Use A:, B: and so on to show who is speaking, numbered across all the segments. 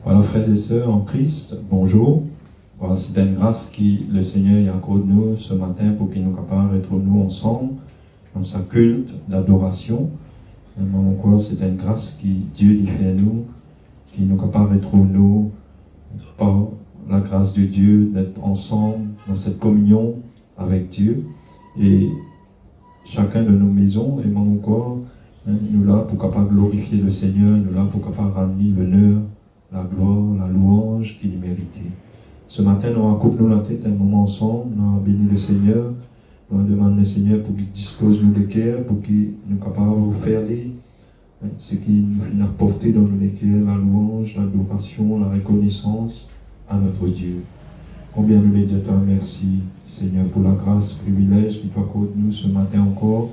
A: Voilà, frères et sœurs en Christ, bonjour. Voilà, c'est une grâce qui le Seigneur y accorde nous ce matin pour qu'il nous capable d'être nous ensemble dans sa culte d'adoration. Même encore, c'est une grâce qui Dieu dit fait nous, qui nous capable d'être nous par la grâce de Dieu, d'être ensemble dans cette communion avec Dieu. Et chacun de nos maisons, et même encore, nous là pour capable glorifier le Seigneur, nous là pour capable ramener l'honneur, la gloire, la louange qu'il méritait. Ce matin, nous racontons la tête un moment ensemble, nous avons béni le Seigneur, nous demandons le Seigneur pour qu'il dispose nous des cœurs, pour qu'il nous capable de faire ce qui nous finit apporter dans nos cœurs, la louange, l'adoration, la reconnaissance à notre Dieu. Combien nous les disons merci, Seigneur, pour la grâce, privilège qui t'accorde nous ce matin encore,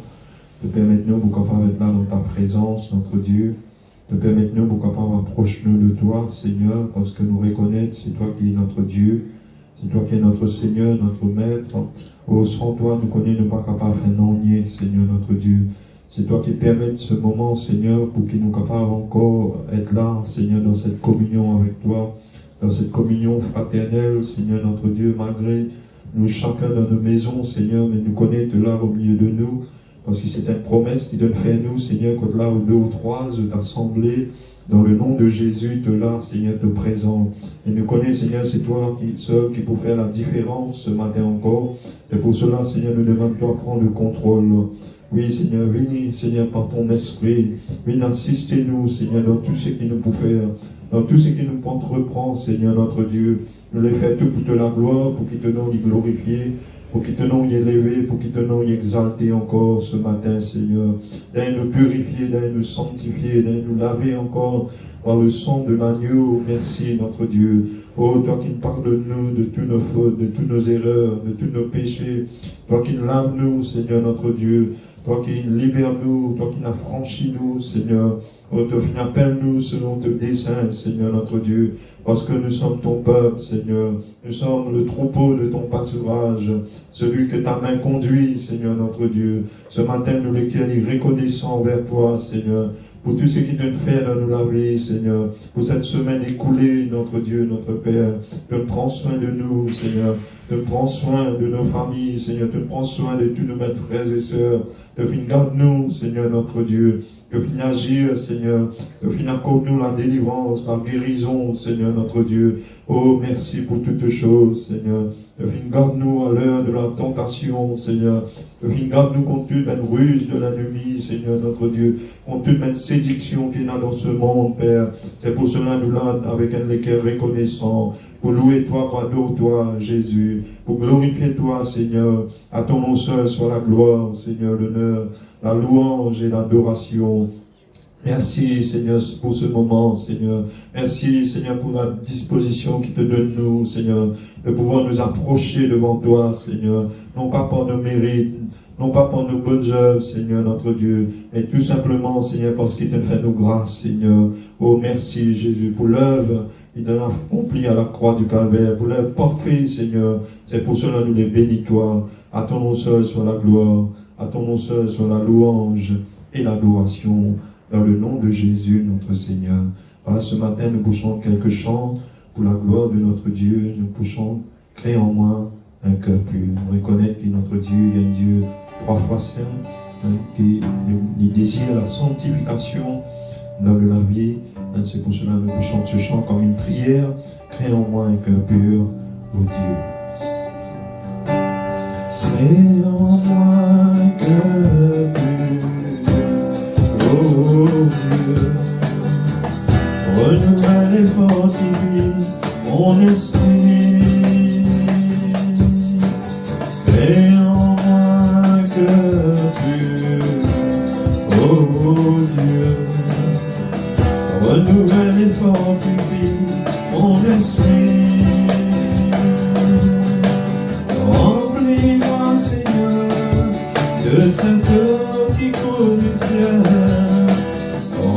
A: de permettre nous pour capable être là dans ta présence, notre Dieu, de permettre nous pour capable approcher nous de toi, Seigneur, parce que nous reconnaître, c'est toi qui es notre Dieu, c'est toi qui es notre Seigneur, notre Maître. Oh, sans toi, nous connaissons, nous pas capables de faire non nier, Seigneur, notre Dieu. C'est toi qui permets ce moment, Seigneur, pour qu'il nous capable encore être là, Seigneur, dans cette communion avec toi, dans cette communion fraternelle, Seigneur, notre Dieu, malgré nous chacun dans nos maisons, Seigneur, mais nous connaître là au milieu de nous, parce que c'est une promesse qui donne fait à nous, Seigneur, quand là, où deux ou trois, je t'assemblé, dans le nom de Jésus, te là, Seigneur, te présent. Et nous connaissons, Seigneur, c'est toi qui seul qui peut faire la différence ce matin encore. Et pour cela, Seigneur, nous demandons toi prendre le contrôle. Oui, Seigneur, venez, Seigneur, par ton esprit. Viens assister-nous, Seigneur, dans tout ce qui nous peut faire, dans tout ce qui nous entreprend, Seigneur, notre Dieu. Nous les faisons tout pour te la gloire, pour qu'il te nous y glorifier, pour qu'il te nous y élever, pour qu'il te nous y exalter encore ce matin, Seigneur. D'ailleurs nous purifier, d'ailleurs nous sanctifier, d'ailleurs nous laver encore par le sang de l'agneau. Merci, notre Dieu. Oh, toi qui nous pardonnes-nous de toutes nos fautes, de toutes nos erreurs, de tous nos péchés. Toi qui nous laves-nous, Seigneur, notre Dieu. Toi qui libères-nous, toi qui affranchis-nous, Seigneur. Oh, toi qui appelles-nous selon tes desseins, Seigneur, notre Dieu. Parce que nous sommes ton peuple, Seigneur. Nous sommes le troupeau de ton pâturage. Celui que ta main conduit, Seigneur, notre Dieu. Ce matin, nous les cœurs reconnaissants envers toi, Seigneur. Pour tout ce qui te fait dans nous la vie, Seigneur. Pour cette semaine écoulée, notre Dieu, notre Père. De prendre soin de nous, Seigneur. De prendre soin de nos familles, Seigneur. De prendre soin de tous nos frères et sœurs. De garde-nous, Seigneur, notre Dieu. Que finit agir, Seigneur. Que finit accorde-nous la délivrance, la guérison, Seigneur, notre Dieu. Oh, merci pour toutes choses, Seigneur. Que finit garde-nous à l'heure de la tentation, Seigneur. Que finit garde-nous contre toute une ruse de l'ennemi, Seigneur, notre Dieu. Contre toute une séduction qu'il y a dans ce monde, Père. C'est pour cela nous là, avec un cœur reconnaissant. Pour louer toi, pardon, toi, Jésus. Pour glorifier toi, Seigneur. À ton nom seul soit la gloire, Seigneur, l'honneur, la louange et l'adoration. Merci, Seigneur, pour ce moment, Seigneur. Merci, Seigneur, pour la disposition qui te donne nous, Seigneur, de pouvoir nous approcher devant toi, Seigneur. Non pas par nos mérites, non pas par nos bonnes œuvres, Seigneur, notre Dieu, mais tout simplement, Seigneur, parce qu'il te fait nos grâces, Seigneur. Oh, merci, Jésus, pour l'œuvre qui t'a accompli à la croix du Calvaire, pour l'œuvre parfaite, Seigneur. C'est pour cela que nous les bénis, toi. À ton nom seul soit la gloire, à ton nom seul soit la louange et l'adoration, dans le nom de Jésus, notre Seigneur. Voilà, ce matin, nous poussons quelques chants pour la gloire de notre Dieu. Nous poussons, crée en moi un cœur pur. Reconnaître que notre Dieu est un Dieu trois fois saint, qui désire la sanctification dans la vie. C'est pour cela que nous poussons ce chant comme une prière. Crée en moi un cœur pur, ô Dieu. Crée en moi un cœur pur, ô Dieu. Renouvelle et fortifie mon esprit. Crée en moi un cœur pur, ô Dieu. Renouvelle et fortifie mon esprit. Remplis-moi, Seigneur, de cette eau qui coule du ciel.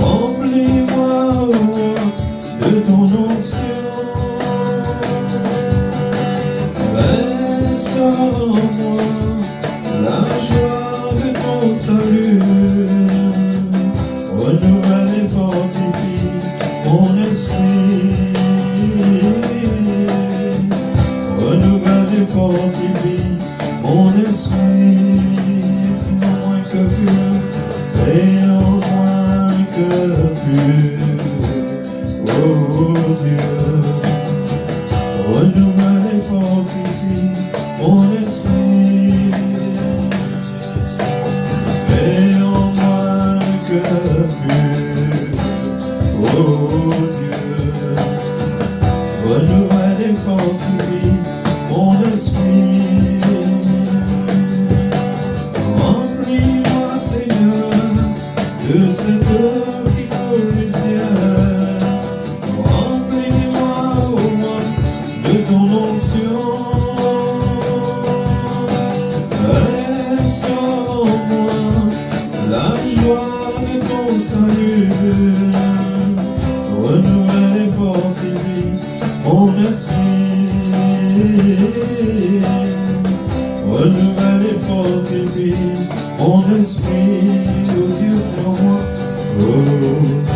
A: Remplis-moi, oh, de ton onction. Restaure en moi la joie de ton salut. Renouvelle et fortifie mon esprit. et en moi un cœur pur. Oh Dieu, renouvelle et fortifie mon esprit, et en moi un cœur pur. Oh Dieu, renouvelle et fortifie mon esprit. Remplis-moi, Seigneur, de cette eau qui coule du ciel. Remplis-moi, ô moi, de ton onction. Restaure en moi la joie de ton salut. Renouvelle et fortifie mon esprit. Renouvelle et fortifie mon esprit. Oh Dieu, crée en moi. Oh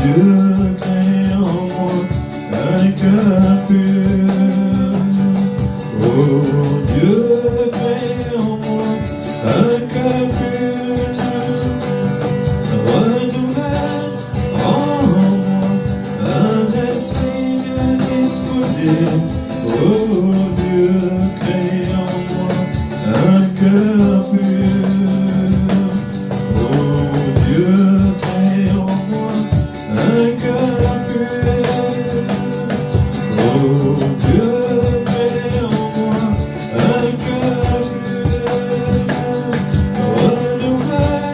A: Dieu, crée en moi un cœur pur. Oh Dieu, crée en moi un cœur pur. Renouvelle en moi un esprit bien disposé. Oh Dieu, crée en moi un cœur pur. Oh Dieu, crée en moi un cœur pur. Oh Dieu, crée en moi un cœur pur. Renouvelle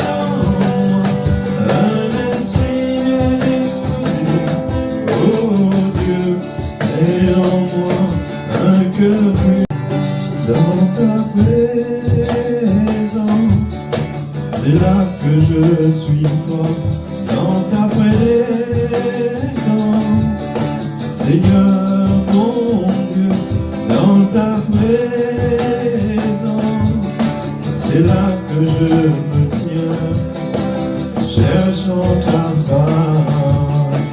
A: en moi un esprit bien disposé. Oh Dieu, crée en moi un cœur pur. Dans ta présence, c'est là que je suis fort. Dans ta présence, Seigneur mon Dieu, dans ta présence, c'est là que je me tiens, cherchant ta face,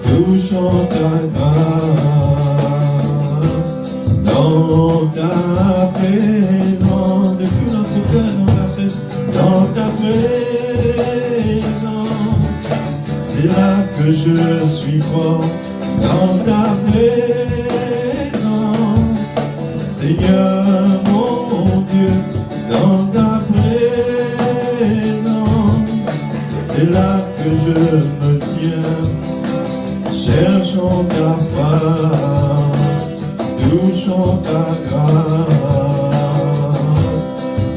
A: touchant ta grâce. Dans ta présence, depuis notre cœur, dans ta présence, c'est là que je suis fort. Dans ta présence, Seigneur mon Dieu, dans ta présence, c'est là que je me tiens, cherchant ta face, touchant ta grâce.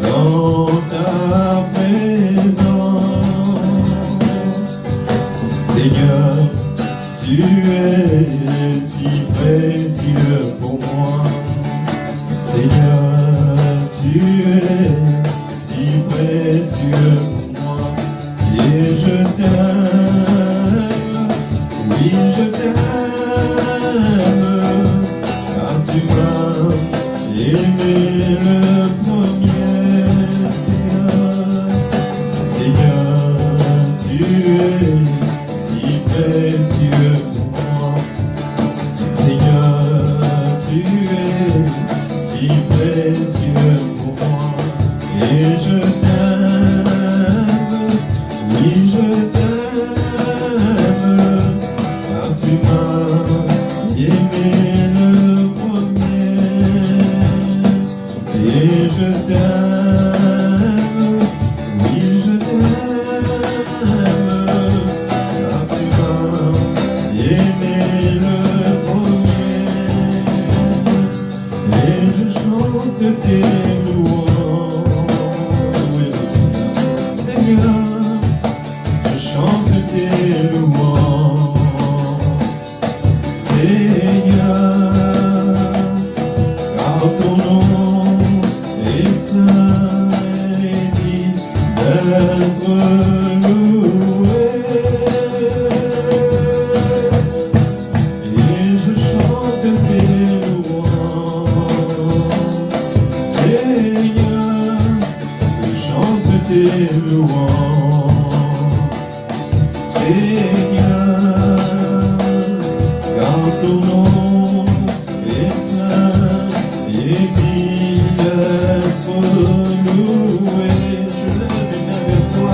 A: Dans ta présence, Seigneur, tu es si précieux pour moi. Seigneur, tu es si précieux pour moi. Et je t'aime, oui je t'aime, car tu m'as aimé le premier. Seigneur, tu es si précieux pour moi. Seigneur, tu es si précieux pour moi. Et je t'aime, oui je t'aime, car tu m'as aimé le premier. Et je t'aime, oui je t'aime, car tu m'as aimé le premier. Et je chante tes louanges, oui Seigneur, je chante tes louanges, Seigneur, car ton nom est saint et digne d'être loué. Et je chante tes louanges, Seigneur, je chante tes louanges, Seigneur, car ton nom est saint et digne d'être loué. Je lève une avec toi,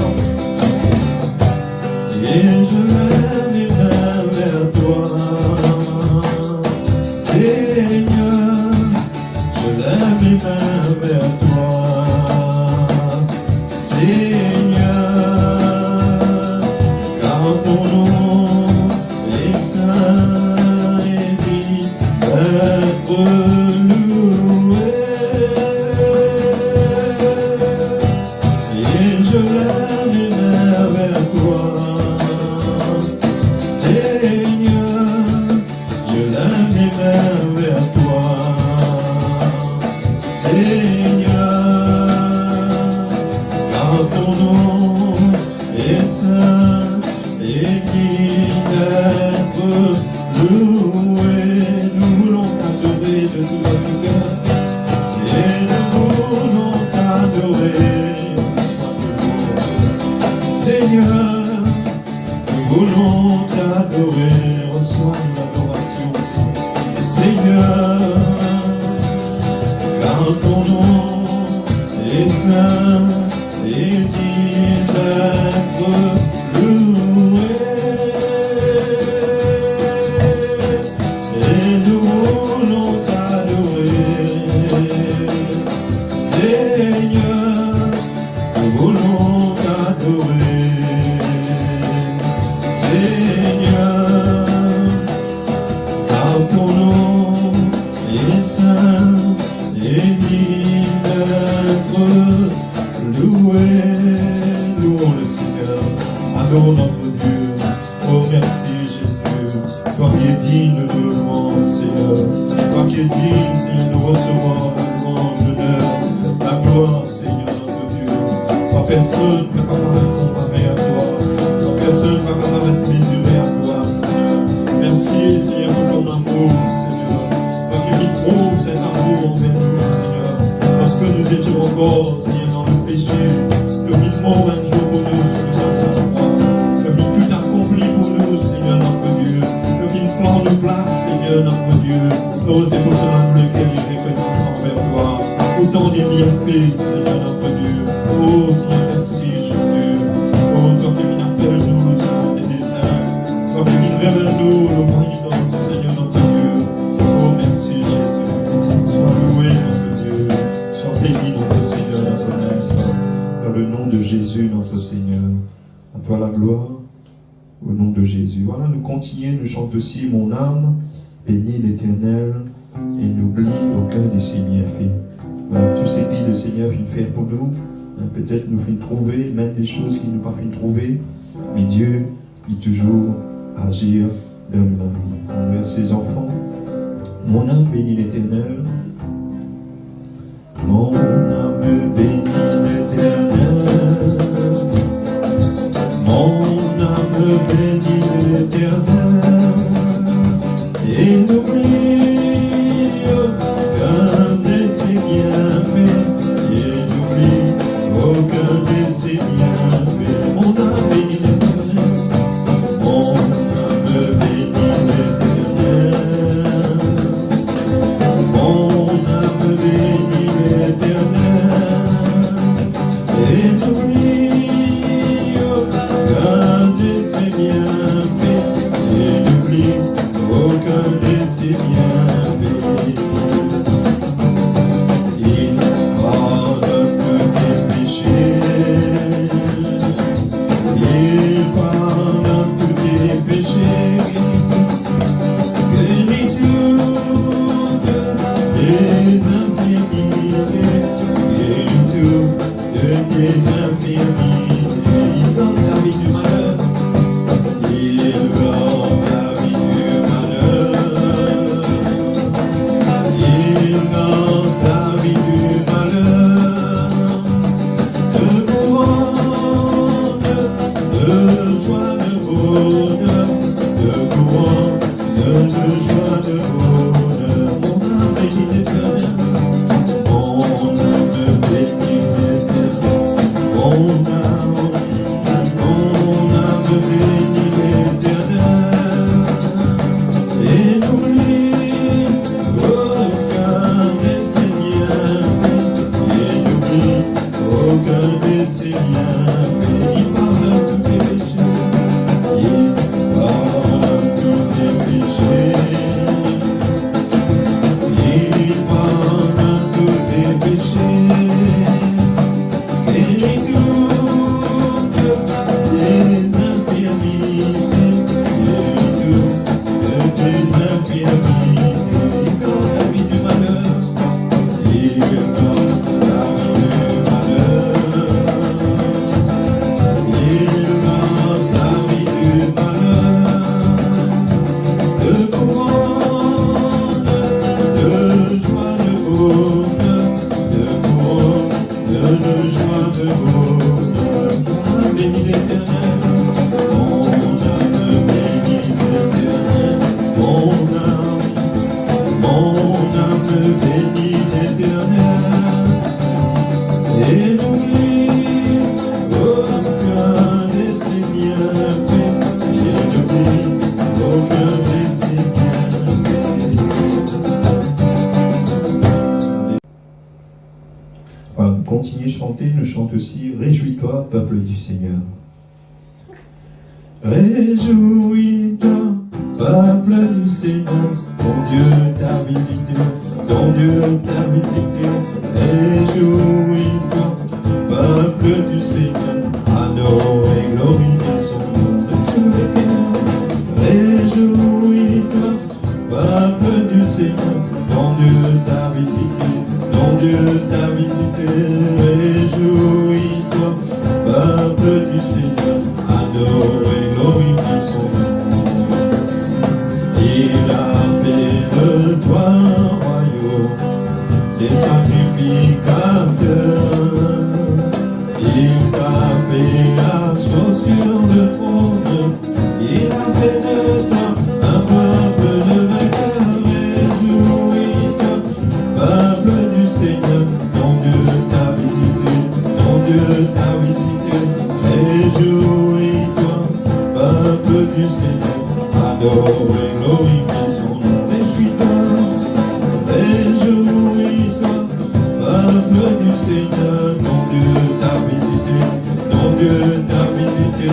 A: Aussi mon âme bénit l'Éternel et n'oublie aucun de ses bienfaits. Voilà, tout ce que le Seigneur vient faire pour nous, peut-être nous fait trouver, même des choses qui nous pas fait trouver, mais Dieu il toujours agir dans la vie. Envers ses enfants, mon âme bénit l'Éternel, mon âme bénit l'Éternel, mon âme bénit l'Éternel. Et n'oublie aucun de ses bienfaits, et n'oublie aucun de ses bienfaits. Mon âme bénit l'Éternel, mon âme bénit l'Éternel, mon âme bénit l'Éternel, et n'oublie aucun de ses bienfaits, et n'oublie aucun de ses bienfaits. Il pardonne tous tes péchés, il pardonne tous tes péchés, guérit toutes tes infirmités, guérit toutes tes infirmités. Il donne la vie du malheur, il donne la vie du malheur. Il garde la vie du malheur, de couronne, de joie, de bonheur, de couronne, de joie, de bonheur. Mon âme bénit l'Éternel, mon âme bénit l'Éternel, mon âme bénit l'Éternel, et n'oublie aucun de ses bienfaits, et n'oublie aucun de ses bienfaits. Il pardonne tous tes péchés, il pardonne tous tes péchés, il pardonne tous tes péchés, guérit tout. bénit l'Éternel. Mon âme bénit l'Éternel. Mon âme bénit l'Éternel. Et n'oublie aucun de ses bienfaits. Et n'oublie aucun de ses bienfaits. Voilà, nous continuons de chanter, nous chantons aussi « Réjouis-toi, peuple du Seigneur ». Réjouis-toi, peuple du Seigneur, ton Dieu t'a visité, ton Dieu t'a visité. Réjouis-toi, peuple du Seigneur, adore et glorifie son nom de tous les cœurs. Réjouis-toi, peuple du Seigneur, ton Dieu t'a visité, ton Dieu t'a visité. Réjouis-toi, peuple du Seigneur, adore et glorifie son nom. Il a fait de toi un royaume, des sacrificateurs. Il t'a fait asseoir sur le trône. Il a fait de toi un peuple de vainqueurs. Réjouis-toi, peuple du Seigneur, ton Dieu t'a visité, ton Dieu t'a visité. Réjouis-toi, peuple du Seigneur, adore et glorifie son nom. Réjouis-toi, réjouis-toi, peuple du Seigneur, ton Dieu t'a visité, ton Dieu t'a visité.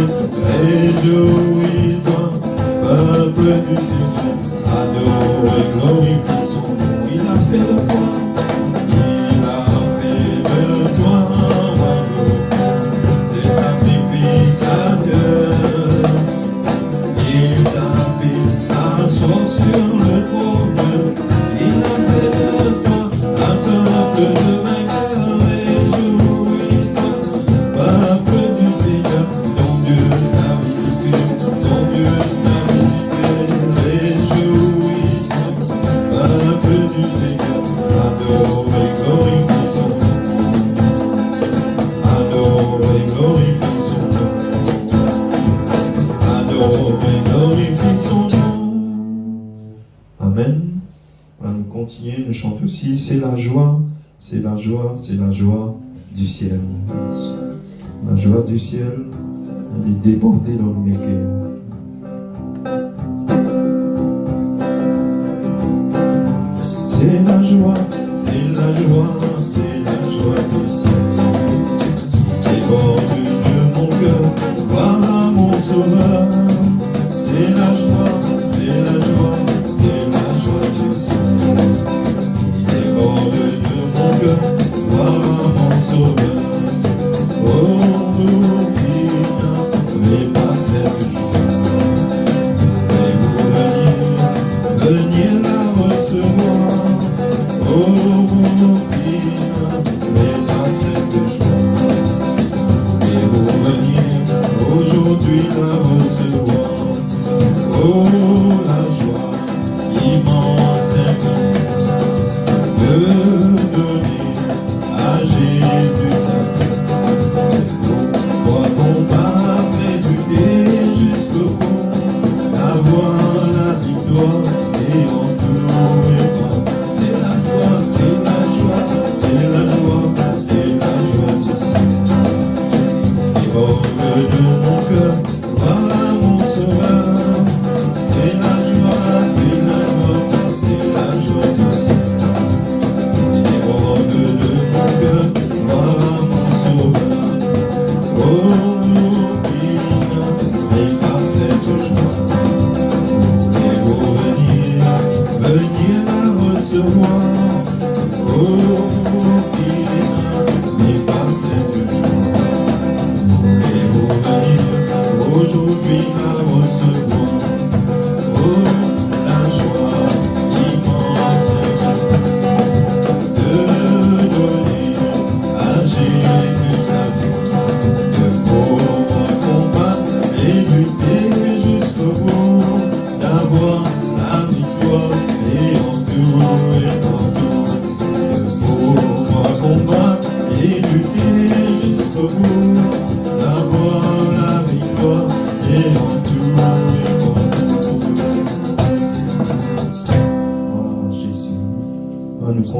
A: Réjouis-toi, peuple du Seigneur, adore et glorifie son nom. Il a fait de toi, il a fait de toi un royaume, des sacrificateurs. Il t'a fait asseoir sur le trône. Il a fait de toi un peuple de vainqueurs. Réjouis-toi, peuple du Seigneur, ton Dieu t'a visité, ton Dieu t'a visité. Réjouis-toi, peuple du Seigneur, adore et glorifie son nom. Adore et glorifie son nom. Adore et glorifie son nom. Amen. Nous continuons, nous chantons aussi. C'est la joie, c'est la joie, c'est la joie du ciel. La joie du ciel, elle est débordée dans mes cœurs. C'est la joie, c'est la joie, c'est la joie du ciel. Déborde de mon cœur, voilà mon sauveur. C'est la joie, c'est la joie, c'est la joie du ciel. Déborde de mon cœur, voilà mon sauveur. Oh, n'oublie pas cette joie. Et vous veniez la recevoir. Oh, n'oublie pas cette joie. Et vous veniez aujourd'hui la recevoir. Oh, la joie immense de donner à Jésus sa vie. Pourquoi combattre et lutter jusqu'au bout, avoir la victoire et en tout et partout. C'est la joie, c'est la joie, c'est la joie, c'est la joie du ciel. Déborde de mon cœur, voilà mon sauveur. C'est la joie, c'est la joie, c'est la joie du ciel. Déborde de mon cœur, voilà mon sauveur. Oh, n'oublie pas cette joie. Et vous veniez la recevoir. Oh, n'oublie pas cette joie. Et vous veniez aujourd'hui la recevoir. Oh, la joie immense de donner à Jésus sa vie. De pouvoir combattre et lutter jusqu'au bout, d'avoir la victoire et en tout et partout. De pouvoir combattre et lutter jusqu'au bout, d'avoir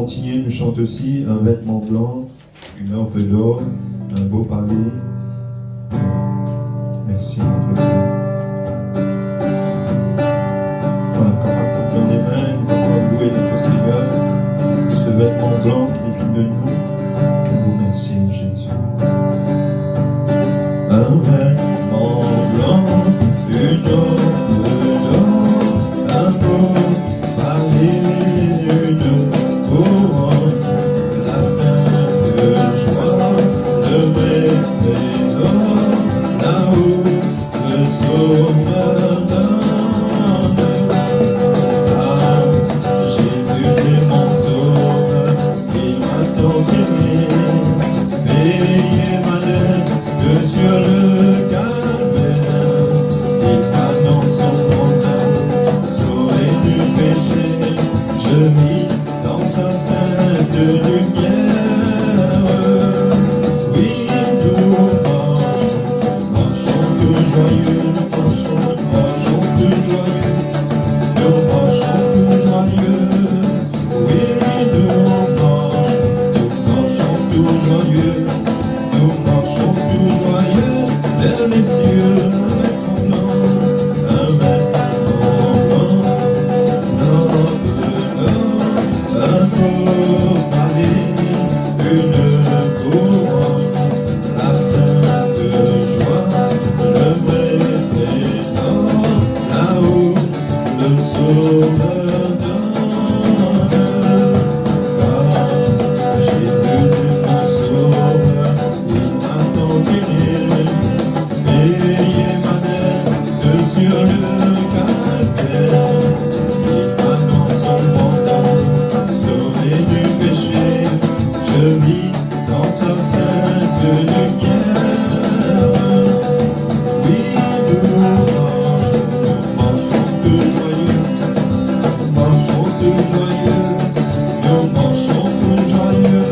A: continuer, nous chantons aussi un vêtement blanc, une orbe d'or, un beau palais. Merci notre Dieu. On est capable dans les mains, nous pouvons louer notre Seigneur, ce vêtement blanc qui est de nous. Nous vous remercions, Jésus. Un vêtement blanc, une orbe d'or, un beau palais, une couronne, la sainte joie, le vrai trésor, là où le sauveur donne. Ah, Jésus est mon sauveur, il m'a tant aimé, payé ma dette sur le calvaire, il m'a dans son mandat, sauvé du péché, je vis dans sa sainte lumière. Oui, nous marchons tout joyeux, marchons tout joyeux, nous marchons tout joyeux. Oui, nous marchons tout joyeux, nous marchons tout joyeux vers les cieux avec mon blanc, un vêtement blanc, un beau palais, une couronne, la sainte joie, le vrai trésor, là où le sauveur donne. Car Jésus est mon sauveur, il m'a tant aimé, payé ma dette sur le calvaire, il m'a dans son mandat, sauvé du péché, je vis dans sa sainte lumière. Oui, nous marchons tout joyeux, marchons tout joyeux, nous marchons tout joyeux.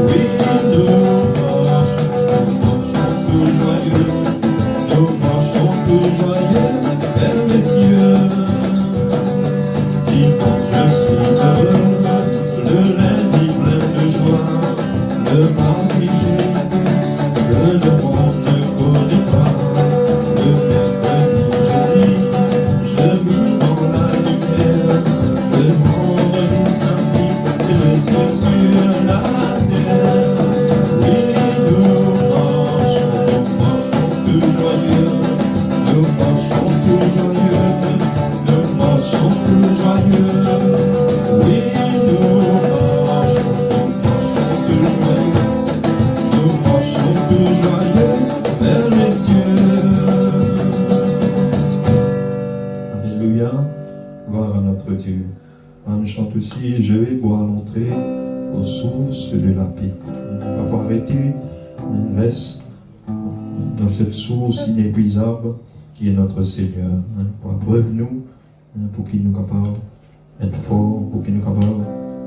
A: Oui, nous marchons tout joyeux, nous marchons tout joyeux vers les cieux. Dimanche, je suis heureux, le lundi plein de joie, le mardi j'ai que le monde ne connaît pas, le mercredi je vis dans la lumière, le vendredi samedi c'est le ciel sur la terre. Oui, nous marchons tout joyeux, nous marchons tout joyeux, nous marchons tout joyeux. Oui, nous marchons tout joyeux, nous marchons tout joyeux vers les cieux. Alléluia, gloire à notre Dieu. On chante aussi, je vais boire l'entrée aux sources de la paix. On va pas arrêter, on reste dans cette source inépuisable qui est notre Seigneur. Pour preuve nous, pour qu'il nous capable d'être fort, pour qu'il nous capable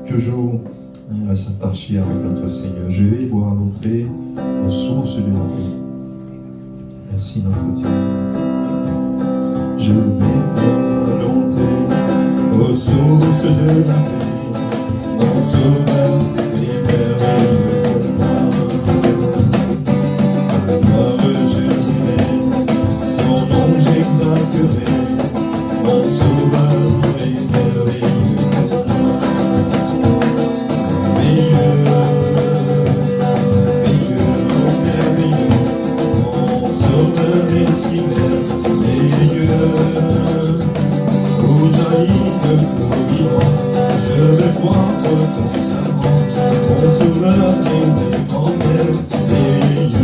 A: toujours s'attacher avec notre Seigneur. Je vais boire l'entrée aux sources de la paix. Merci notre Dieu. Je vais boire l'entrée aux sources de la paix, mon sauveur est merveilleux pour moi. Sa gloire je dirai, son nom j'exalterai, mon sauveur est merveilleux pour moi. Merveilleux, mon sauveur est si merveilleux. Où jaillit le flot vivant, je vais croire constamment, mon sauveur est vraiment merveilleux.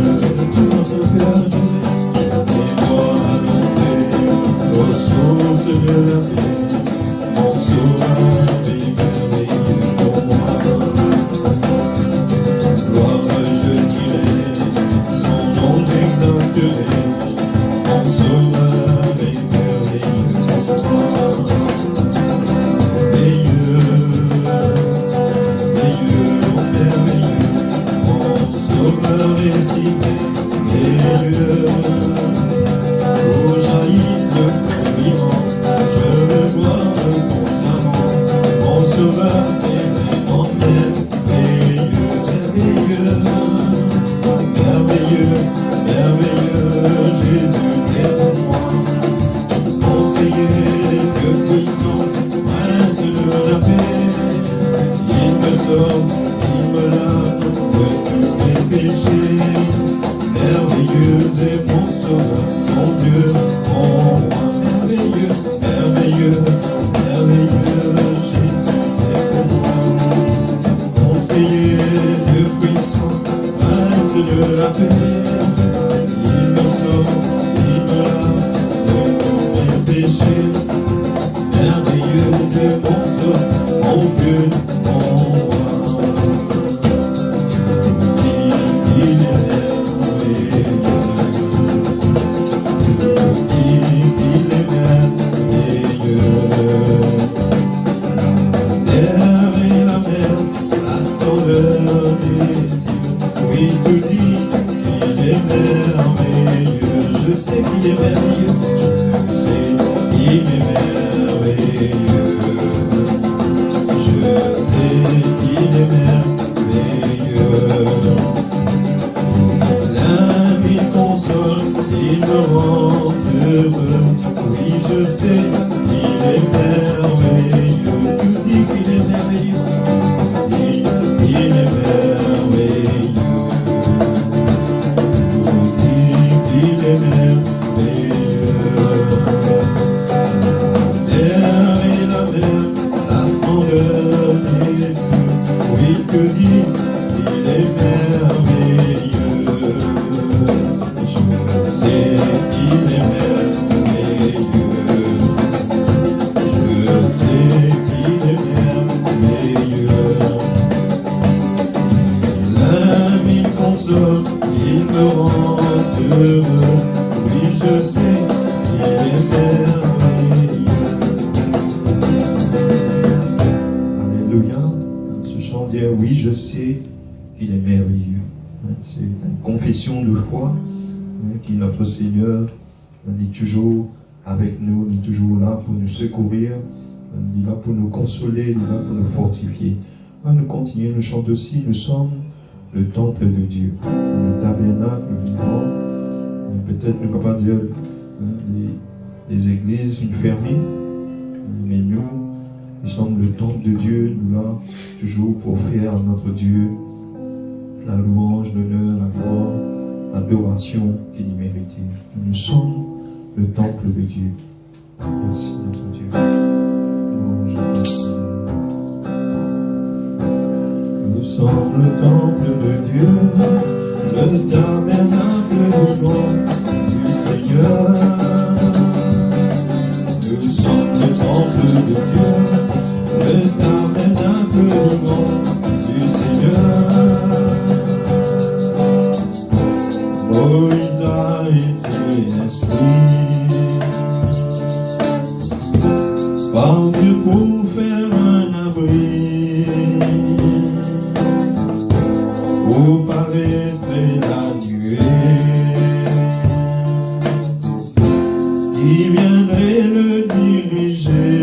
A: Tout notre cœur je vais voir à l'entrée aux sources de la paix, mon sauveur est merveilleux pour moi. Sa gloire je dirai, son nom j'exalterai, mon sauveur est merveilleux pour moi. Merveilleux, mon sauveur est si merveilleux. Où jaillit le flot vivant, je le vois constamment, mon sauveur est vraiment merveilleux Jésus est pour moi. Conseiller, Dieu puissant, prince de la paix, il me sauve, il me lave de tous mes péchés. Merveilleux est mon sauveur, mon Dieu, mon roi, merveilleux, merveilleux, merveilleux, Jésus est pour moi. Conseiller, Dieu puissant, prince de la paix, il me sauve, il me lave de tous mes péchés. Merveilleux est mon sauveur, mon Dieu, mon roi. Tu dis qu'il est oui, tout dit qu'il est merveilleux. Je sais qu'il est merveilleux. Je sais qu'il est merveilleux. Je sais qu'il est merveilleux. L'ami console, il me rend heureux. Oui, je sais qu'il est merveilleux. Tout dit qu'il est merveilleux. Dit qu'il est merveilleux. Il est merveilleux. La terre et la mer, la splendeur des cieux, oui, que dit il est merveilleux. Je sais qu'il est merveilleux. Je sais qu'il est merveilleux. L'ami console, il me rend heureux. Oui, je sais qu'il est merveilleux. Alléluia. Ce chant dit oui, je sais qu'il est merveilleux. C'est une confession de foi qui notre Seigneur est toujours avec nous, il est toujours là pour nous secourir, il est là pour nous consoler, il est là pour nous fortifier. Nous continuons, nous chantons aussi, nous sommes le temple de Dieu, le tabernacle vivant. Peut-être ne peut pas dire les églises, une fermée, mais nous sommes le temple de Dieu, nous là, toujours pour faire à notre Dieu la louange, l'honneur, la gloire, l'adoration qu'il y mérite. Nous sommes le temple de Dieu. Merci notre Dieu. Nous sommes le temple de Dieu, le tabernacle vivant du Seigneur. Nous sommes le temple de Dieu, le tabernacle vivant du Seigneur. Moïse a été instruit par Dieu pour faire un abri, où paraîtrait la nuée qui viendrait le diriger.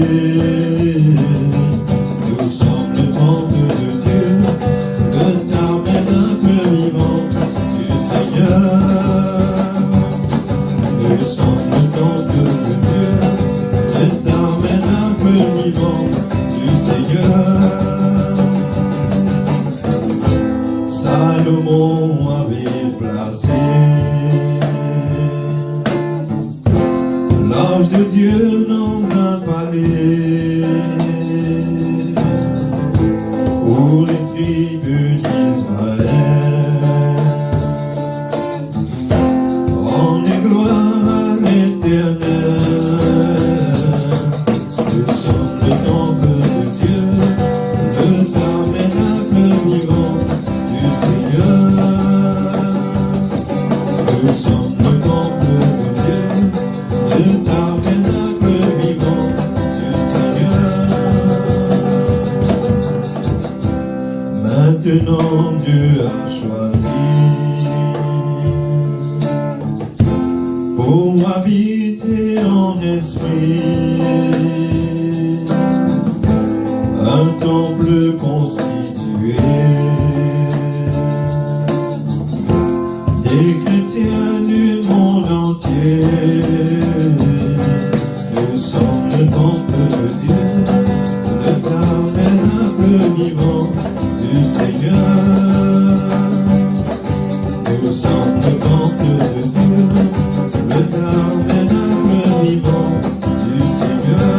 A: Nous sommes le temple de Dieu, le tabernacle vivant du Seigneur. Nous sommes le temple de Dieu, le tabernacle vivant du Seigneur. Salomon avait placé l'ange de Dieu dans un palais pour les tribus d'Israël. Rendez gloire à l'Éternel. Nous sommes le temple de Dieu, le tabernacle vivant du Seigneur. Nous sommes le temple de Dieu, le tabernacle vivant du Seigneur. Maintenant Dieu a choisi pour habiter en esprit un temple constitué des chrétiens Nous sommes le temple de Dieu, le tabernacle vivant du Seigneur. Nous sommes le temple de Dieu, le tabernacle vivant du Seigneur.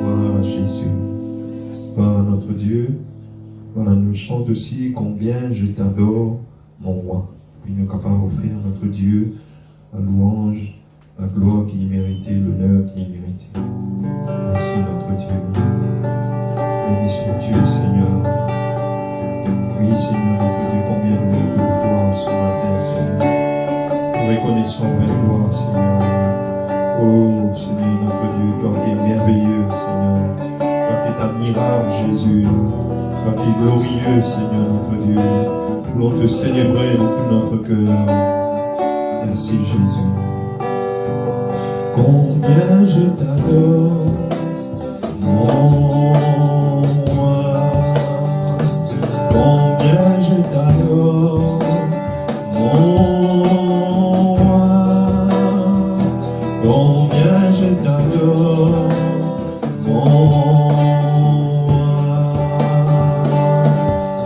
A: Voilà Jésus, voilà notre Dieu. Voilà, nous chantons aussi combien je t'adore, mon roi. Puis nous sommes capables d'offrir à notre Dieu la louange, la gloire qu'il méritait, l'honneur qu'il méritait. Merci notre Dieu. Béni sois-tu, Seigneur. Oui, Seigneur, notre Dieu, combien nous mettons de toi ce matin, Seigneur. Nous reconnaissons vers toi, Seigneur. Oh, Seigneur, notre Dieu, toi qui es merveilleux, Seigneur. Toi qui es admirable, Jésus. Toi qui es glorieux, Seigneur, notre Dieu. Nous voulons te célébrer de tout notre cœur. Merci, Jésus. Combien je t'adore, mon roi. Combien je t'adore, mon roi. Combien je t'adore, mon roi.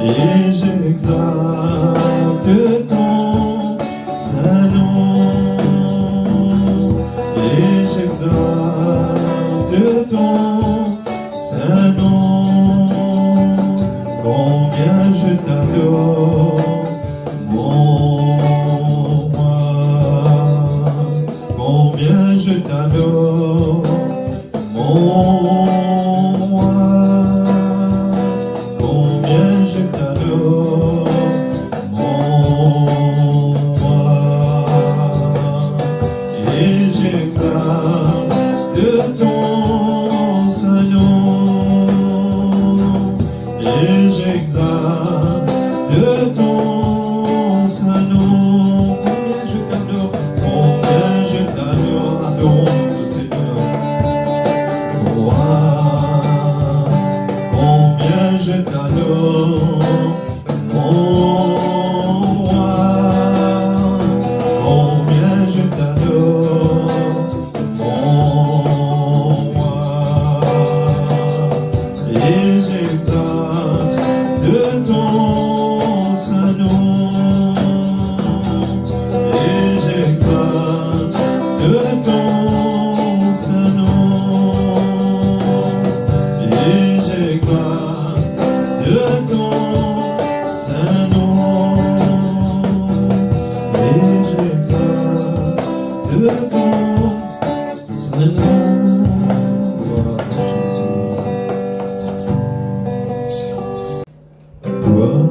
A: Et j'exalte ton saint nom. Et j'exalte ton saint nom. Combien je t'adore, mon roi. Combien je t'adore, mon roi. Combien je t'adore, mon roi. Et j'exalte ton saint nom. Et j'exalte ton saint nom. Combien je t'adore, adorons notre Seigneur. Roi, combien je t'adore, mon roi. Combien je t'adore, mon roi. Et j'exalte ton saint nom. Et j'exalte ton saint nom. Et j'exalte ton saint nom. Et j'exalte ton saint nom. Gloire à Jésus. Gloire,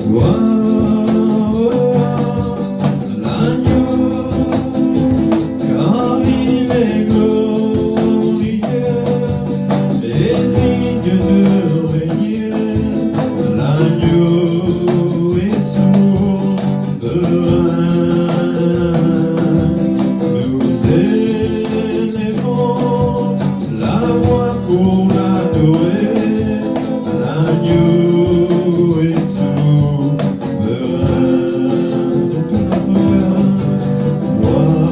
A: gloire, l'agneau. Car il est glorieux et digne de régner. L'agneau est souverain. Nous élevons la voix pour l'adorer. L'agneau est souverain. Tout notre cœur, gloire,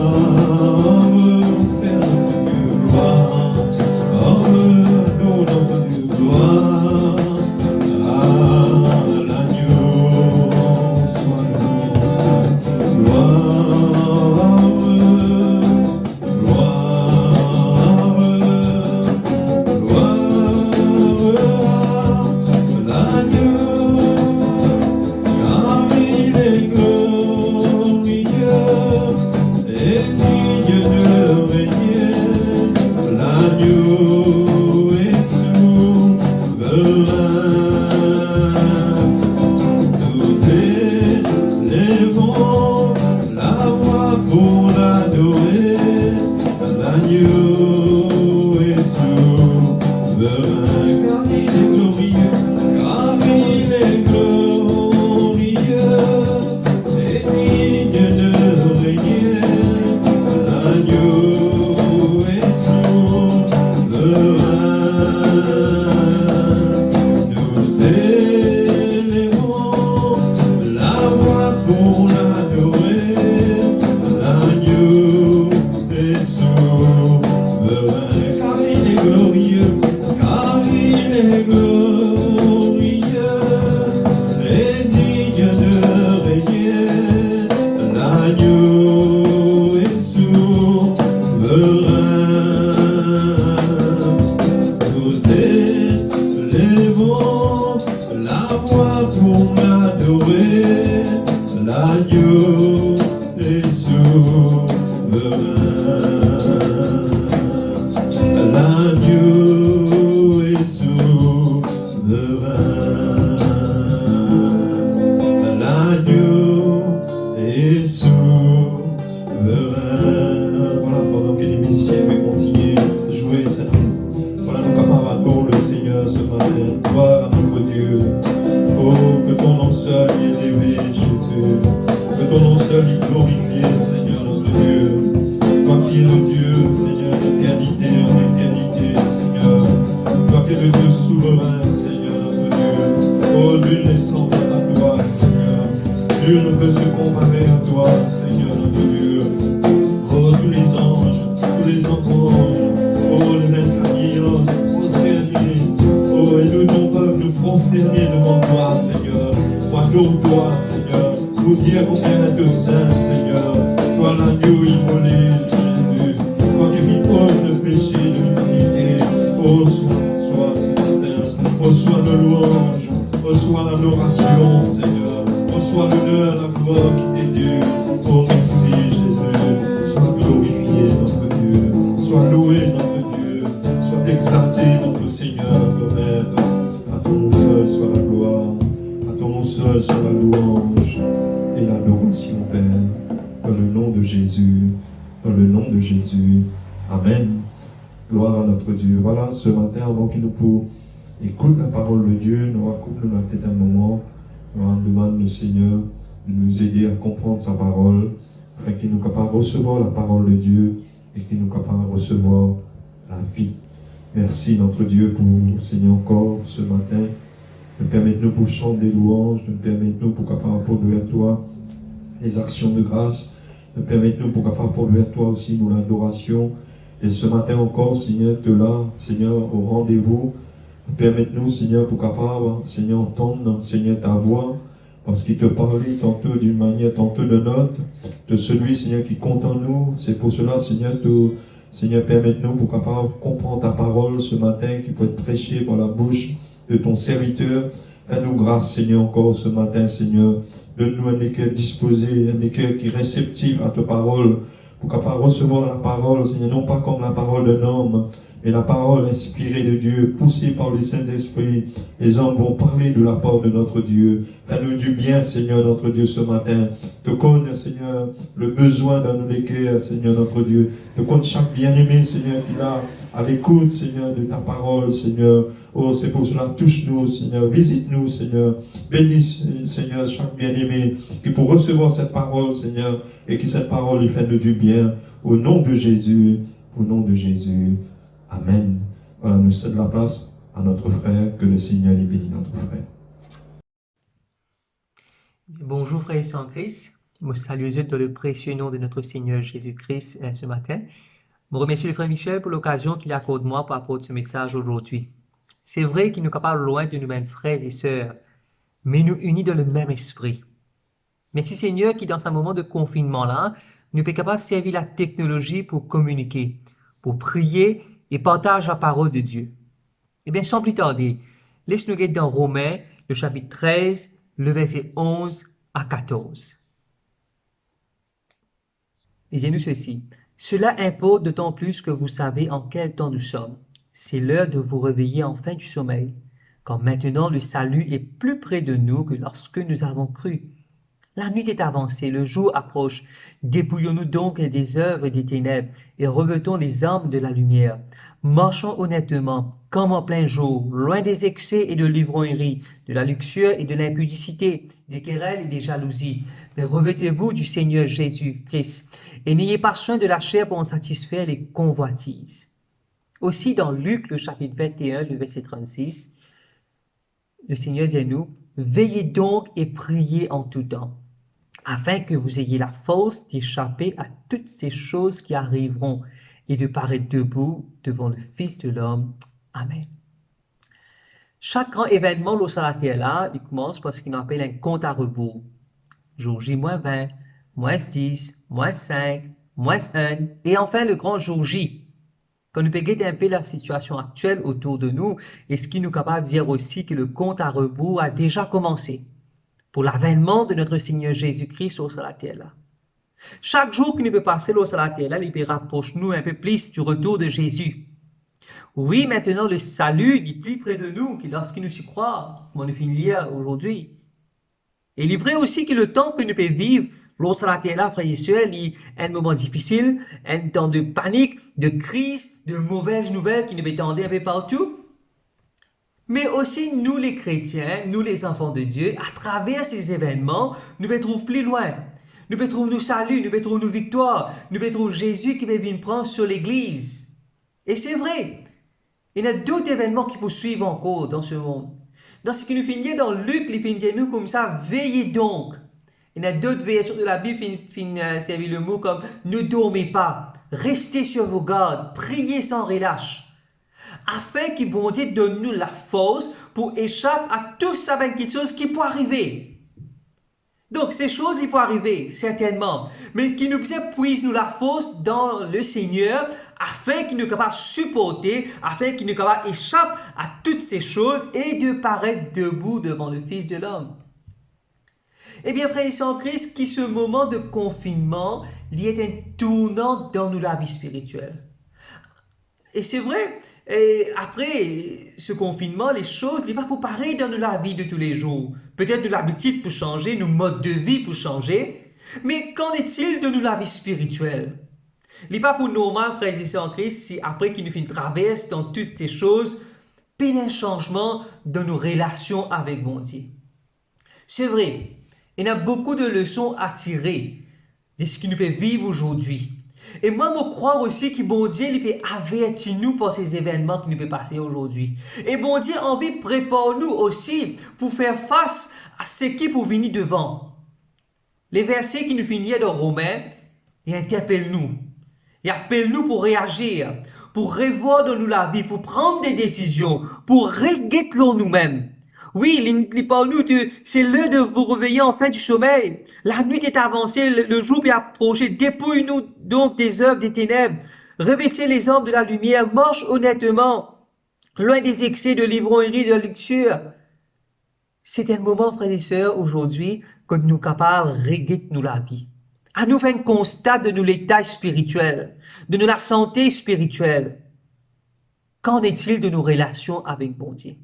A: faire notre Dieu, gloire. Oh, nous notre Dieu, gloire. À l'agneau soit loué. Gloire, gloire, gloire, l'agneau, car il est glorieux et digne de régner. L'agneau est souverain. Nous élevons la voix pour l'adorer. L'agneau est souverain, car il est glorieux, car élevons la voix pour l'adorer, l'agneau est souverain, car il est glorieux, car il est glorieux et digne de régner, l'agneau est souverain. Nous élevons la voix pour l'adorer, l'agneau est souverain. L'agneau est souverain. L'agneau est souverain. Voilà, pendant que les musiciens vont continuer de jouer cette. Voilà, nous capables d'adore le Seigneur ce matin. Gloire à notre Dieu. Oh, que ton nom seul est élevé, Jésus. Que ton nom seul est glorifié, Seigneur notre Dieu. Toi qui es le Dieu, Seigneur, d'éternité en éternité, Seigneur. Toi qui es le Dieu souverain, Seigneur notre Dieu. Oh, nul n'est semblable à toi, Seigneur. Nul ne peut se comparer à toi, Seigneur notre Dieu. Oh, tous les anges, oh, les mêmes carillons, prosterner. Oh, et nous peuvent nous prosterner devant toi, Seigneur. Toi, adore-toi, Seigneur. Pour dire combien tu es saint, Seigneur. Toi, l'agneau immolé, Jésus. Toi qui vis hors le péché de l'humanité. Oh, sois ce matin. Oh, sois le louange. Oh, sois l'adoration, Seigneur. Oh, sois l'honneur, la gloire qui t'est due. Oh, merci, Jésus. Sois glorifié, notre Dieu. Sois loué, notre Dieu. Sois exalté, notre Seigneur, notre Maître. À ton nom seul soit la gloire. À ton nom seul soit la louange et l'adoration, Père. Dans le nom de Jésus. Dans le nom de Jésus. Amen. Gloire à notre Dieu. Voilà, ce matin, avant qu'il nous écoute la parole de Dieu, nous racontons la tête un moment. Nous demandons le Seigneur de nous aider à comprendre sa parole, afin qu'il nous capable de recevoir la parole de Dieu et qu'il nous capable de recevoir la vie. Merci notre Dieu pour, Seigneur, encore ce matin, de permettre-nous pour chanter des louanges, de permettre-nous pour capable produire à toi les actions de grâce, de permettre-nous pour capable produire à toi aussi nous l'adoration. Et ce matin encore, Seigneur, tu es là, Seigneur, au rendez-vous. Permette-nous, Seigneur, pour capable, Seigneur, entendre, Seigneur, ta voix, parce qu'il te parlait tantôt d'une manière, tantôt de notre, de celui, Seigneur, qui compte en nous. C'est pour cela, Seigneur, Seigneur, permette-nous pour capable comprendre ta parole ce matin, qui peut être prêchée par la bouche de ton serviteur. Fais-nous grâce, Seigneur, encore ce matin, Seigneur. Donne-nous un cœur disposé, un cœur qui est réceptif à ta parole, pour capable recevoir la parole, Seigneur, non pas comme la parole d'un homme, mais la parole inspirée de Dieu, poussée par le Saint-Esprit. Les hommes vont parler de la part de notre Dieu. Fais-nous du bien, Seigneur, notre Dieu, ce matin. Te connais, Seigneur, le besoin dans nos cœurs, Seigneur, notre Dieu. Te connais chaque bien-aimé, Seigneur, qui est là, à l'écoute, Seigneur, de ta parole, Seigneur. Oh, c'est pour cela, touche-nous, Seigneur. Visite-nous, Seigneur. Bénis, Seigneur, chaque bien-aimé qui pour recevoir cette parole, Seigneur, et que cette parole lui fasse du bien. Au nom de Jésus, au nom de Jésus. Amen. Voilà, nous cèdons la place à notre frère, que le Seigneur ait béni notre frère.
B: Bonjour frères et sœurs en Christ. Je salue dans le précieux nom de notre Seigneur Jésus-Christ ce matin. Je remercie le frère Michel pour l'occasion qu'il accorde moi pour apporter ce message aujourd'hui. C'est vrai qu'il nous capable loin de nous-mêmes frères et sœurs, mais nous unis dans le même esprit. Merci Seigneur qui dans ce moment de confinement là, nous sommes capables de servir la technologie pour communiquer, pour prier et partager la parole de Dieu. Eh bien, sans plus tarder, laisse-nous regarder dans Romains, le chapitre 13, le verset 11 à 14. Lisez-nous ceci. Cela importe d'autant plus que vous savez en quel temps nous sommes. C'est l'heure de vous réveiller enfin du sommeil, car maintenant le salut est plus près de nous que lorsque nous avons cru. La nuit est avancée, le jour approche. Dépouillons-nous donc des œuvres des ténèbres et revêtons les armes de la lumière. Marchons honnêtement, comme en plein jour, loin des excès et de l'ivrognerie, de la luxure et de l'impudicité, des querelles et des jalousies. Mais revêtez-vous du Seigneur Jésus-Christ et n'ayez pas soin de la chair pour en satisfaire les convoitises. Aussi dans Luc, le chapitre 21, le verset 36, le Seigneur dit à nous, veillez donc et priez en tout temps, afin que vous ayez la force d'échapper à toutes ces choses qui arriveront et de paraître debout devant le Fils de l'homme. Amen. Chaque grand événement là, sur la terre, là, il commence par ce qu'on appelle un compte à rebours. Jour J moins 20, moins 10, moins 5, moins 1, et enfin le grand jour J. Quand nous regardons un peu la situation actuelle autour de nous, et ce qui nous est capable de dire aussi que le compte à rebours a déjà commencé pour l'avènement de notre Seigneur Jésus-Christ sur la terre là. Chaque jour que nous peut passer sur la terre là, il rapproche nous un peu plus du retour de Jésus. Oui, maintenant le salut est plus près de nous que lorsqu'il nous y croit, comme on finit de lire aujourd'hui. Et il est vrai aussi que le temps que nous pouvons vivre lorsque la terre là, frères et sœurs, il y a un moment difficile, un temps de panique, de crise, de mauvaises nouvelles qui nous attendent un peu partout. Mais aussi, nous les chrétiens, nous les enfants de Dieu, à travers ces événements, nous pouvons trouver plus loin. Nous pouvons trouver nos saluts, nous pouvons trouver nos victoires, nous pouvons trouver Jésus qui va venir prendre sur l'Église. Et c'est vrai, il y a d'autres événements qui poursuivent encore dans ce monde. Dans ce qui nous finit dans Luc, il finit nous comme ça, veillez donc. Il y a d'autres versions de la Bible qui servir le mot comme ne dormez pas, restez sur vos gardes, priez sans relâche, afin que bon Dieu donne nous la force pour échapper à toutes ces petites choses qui peuvent arriver. Donc, ces choses qui peuvent arriver, certainement, mais qui nous puissent nous la force dans le Seigneur, afin qu'il nous capable de supporter, afin qu'il nous capable d'échapper à toutes ces choses et de paraître debout devant le Fils de l'homme. Eh bien, frères et sœurs en Christ, qui ce moment de confinement, il y a un tournant dans la vie spirituelle. Et c'est vrai, et après ce confinement, les choses ne vont pas pareil dans la vie de tous les jours. Peut-être l'habitude peut changer, nos modes de vie peut changer, mais qu'en est-il de la vie spirituelle? Il n'est pas pour normal, frères et sœurs en Christ, si après qu'il nous fait une traverse dans toutes ces choses, il y a un changement dans nos relations avec bon Dieu. C'est vrai, il y a beaucoup de leçons à tirer de ce qui nous peut vivre aujourd'hui. Et moi, je crois aussi que bon Dieu il peut avertir nous pour ces événements qui nous peuvent passer aujourd'hui. Et bon Dieu a envie de préparer nous aussi pour faire face à ce qui peut venir devant. Les versets qui nous finissent dans Romains, ils interpellent nous. Ils appellent nous pour réagir, pour revoir dans nous la vie, pour prendre des décisions, pour régler nous-mêmes. Oui, il parle nous de, c'est l'heure de vous réveiller en fin du sommeil. La nuit est avancée, le jour est approché. Dépouille-nous donc des œuvres des ténèbres. Revêtez les armes de la lumière, marche honnêtement, loin des excès de l'ivrognerie, de la luxure. C'est un moment, frères et sœurs, aujourd'hui, que nous sommes capables de régler nous la vie. À nous faire un constat de nous l'état spirituel, de nous la santé spirituelle. Qu'en est-il de nos relations avec bon Dieu?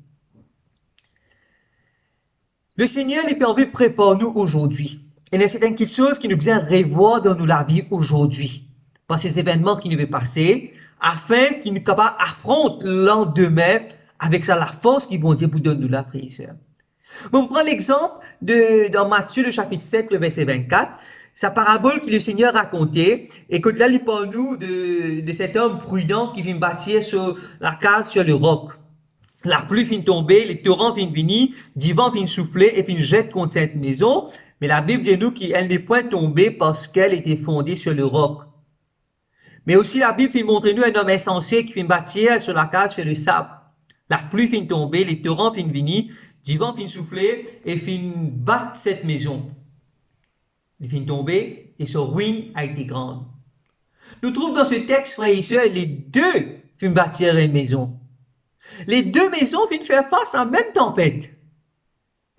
B: Le Seigneur il peut envie de préparer nous aujourd'hui. Et il y a certaines choses qui nous besoin revoir dans nous la vie aujourd'hui. Par ces événements qui nous vont passer, afin qu'il nous capable affronter le lendemain avec ça la force qui bon Dieu vous donne nous la frère. Bon, on prend l'exemple dans Matthieu le chapitre 7, le verset 24. Sa parabole que le Seigneur racontait, et que là, il parle nous de cet homme prudent qui vient bâtir sur la case sur le roc. La pluie vient tomber, les torrents viennent venir, du vent vient souffler et puis jette contre cette maison. Mais la Bible dit nous qu'elle n'est point tombée parce qu'elle était fondée sur le roc. Mais aussi la Bible montre nous un homme insensé qui vient bâtir sur la case sur le sable. La pluie vient tomber, les torrents viennent venir, du vent vient souffler et vient battre cette maison. Il vient tomber et sa ruine a été grande. Nous trouvons dans ce texte, frères et sœurs, les deux viennent bâtir une maison. Les deux maisons viennent faire face à la même tempête.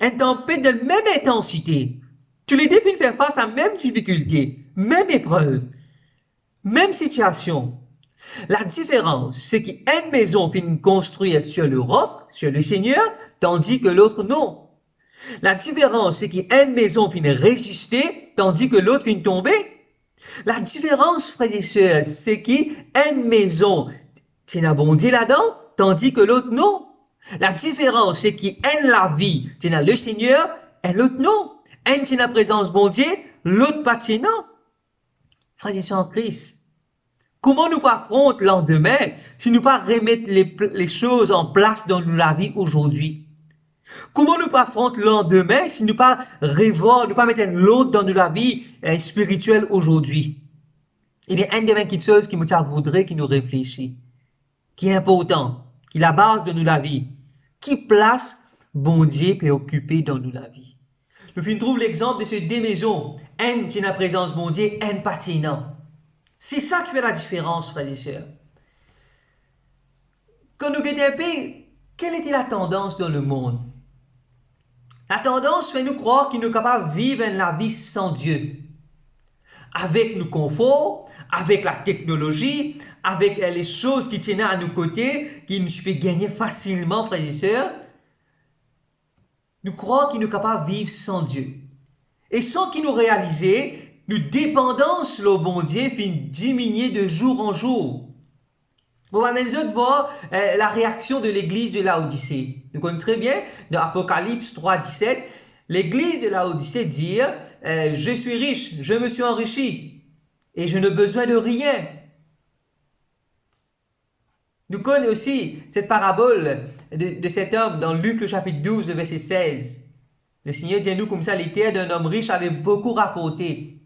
B: Une tempête de même intensité. Tous les deux viennent faire face à la même difficulté, même épreuve, même situation. La différence, c'est qu'une maison vient construire sur le roc, sur le Seigneur, tandis que l'autre non. La différence, c'est qu'une maison vient résister, tandis que l'autre vient tomber. La différence, frères et sœurs, c'est qu'une maison, c'est un bon Dieu là-dedans, tandis que l'autre non. La différence, c'est qu'une la vie, c'est le Seigneur, et l'autre non. Un c'est la présence bon Dieu, l'autre pas c'est non. Frères et sœurs en Christ, comment nous affronter le lendemain si nous pas remettre les choses en place dans la vie aujourd'hui? Comment nous pas affronter le lendemain si nous pas rêvons, nous pas mettre l'autre dans la vie spirituelle aujourd'hui? Il y a une des 20 choses qui nous voudrait, qui nous réfléchit, qui est important, qui est la base de nous la vie, qui place bon Dieu peut occuper dans nous la vie. Nous trouve l'exemple de ces deux maisons, une qui est la présence bon Dieu, une pas non. C'est ça qui fait la différence, frères et sœurs. Quand nous guettons un peu, quelle était la tendance dans le monde? La tendance fait nous croire qu'il nous capable de vivre la vie sans Dieu. Avec nos conforts, avec la technologie, avec les choses qui tiennent à nos côtés, qui nous fait gagner facilement, frères et sœurs, nous croyons qu'il nous capable de vivre sans Dieu. Et sans qu'il nous réalise, nos dépendances, le bon Dieu, finit diminuer de jour en jour. Vous allez voir la réaction de l'église de Laodicée. Nous connaissons très bien, dans Apocalypse 3, 17, l'église de Laodicée dit « Je suis riche, je me suis enrichi, et je n'ai besoin de rien. » Nous connaissons aussi cette parabole de cet homme dans Luc le chapitre 12, le verset 16. Le Seigneur dit à nous comme ça, les terres d'un homme riche avait beaucoup rapporté.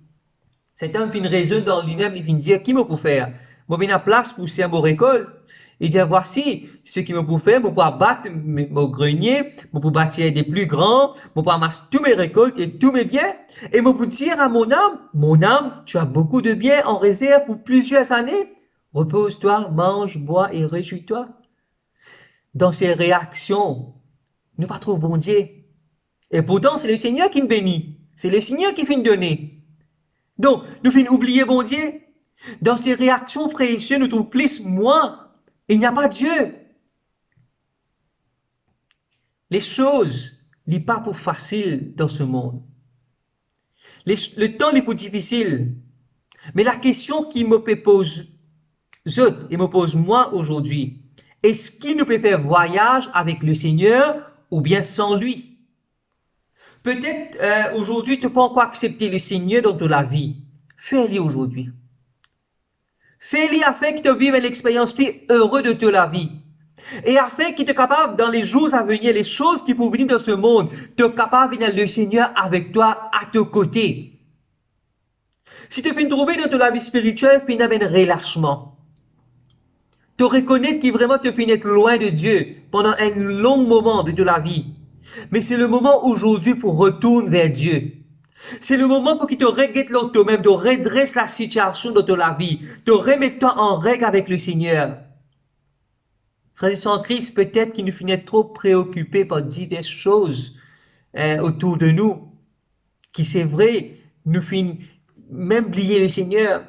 B: Cet homme finit raisonner dans lui-même, il finit dire, qui me peut faire? Moi, j'ai la place pour faire mon récolte. Il dit, voici ce qui me peut faire, je peux battre mon grenier, je peux bâtir des plus grands, je peux amasser tous mes récoltes et tous mes biens. Et je peux dire à mon âme, tu as beaucoup de biens en réserve pour plusieurs années. Repose-toi, mange, bois et réjouis-toi. Dans ces réactions, nous ne trouvons pas bon Dieu. Et pourtant, c'est le Seigneur qui nous bénit. C'est le Seigneur qui finit de donner. Donc, nous finissons oublier bon Dieu. Dans ces réactions, frères et sœurs, nous trouvons plus moins. Il n'y a pas Dieu. Les choses ne sont pas pour facile dans ce monde. Le temps n'est pas difficile. Mais la question qui me pose, et me pose moi aujourd'hui, est-ce qu'il nous peut faire voyage avec le Seigneur ou bien sans lui? Peut-être aujourd'hui, tu ne peux pas encore accepter le Seigneur dans ta vie. Fais-le aujourd'hui. Fais-le afin que tu vives une expérience plus heureuse de ta vie. Et afin qu'il te capable, dans les jours à venir, les choses qui peuvent venir dans ce monde, tu es capable de le Seigneur avec toi, à tes côtés. Si tu peux trouver dans ta vie spirituelle, puis il y a un relâchement. Tu reconnais que vraiment tu peux être loin de Dieu pendant un long moment de ta vie. Mais c'est le moment aujourd'hui pour retourner vers Dieu. C'est le moment pour qu'il te regarde toi-même, de redresse la situation de ta vie, de remettre en règle avec le Seigneur. Frères et sœurs en Christ, peut-être qu'il nous finit trop préoccupés par diverses choses autour de nous, qui c'est vrai, nous finissons même oublier le Seigneur.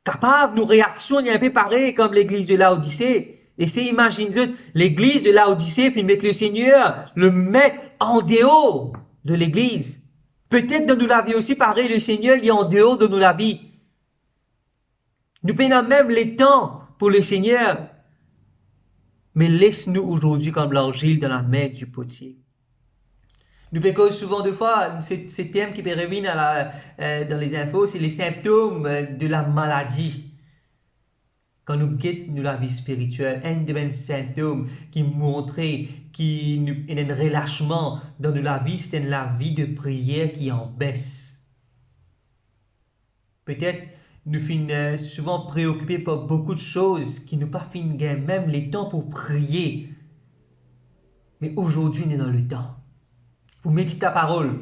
B: Capable, nos réactions, il y a un peu pareil comme l'église de Laodicée. Essayez d'imaginer l'église de Laodicée, puis mettre le Seigneur, le mettre en dehors de l'église. Peut-être dans nous la vie aussi, pareil, le Seigneur il est en dehors de nous la vie. Nous prenons même les temps pour le Seigneur. Mais laisse-nous aujourd'hui comme l'argile dans la main du potier. Nous pécons souvent de fois, ces thèmes qui peuvent revenir dans les infos, c'est les symptômes de la maladie. Quand nous guettons la vie spirituelle, un des symptômes qui montre qu'il y a un relâchement dans la vie, c'est la vie de prière qui en baisse. Peut-être nous finissons souvent préoccupés par beaucoup de choses qui nous pas finissent même les temps pour prier. Mais aujourd'hui, on est dans le temps. Pour méditer ta parole,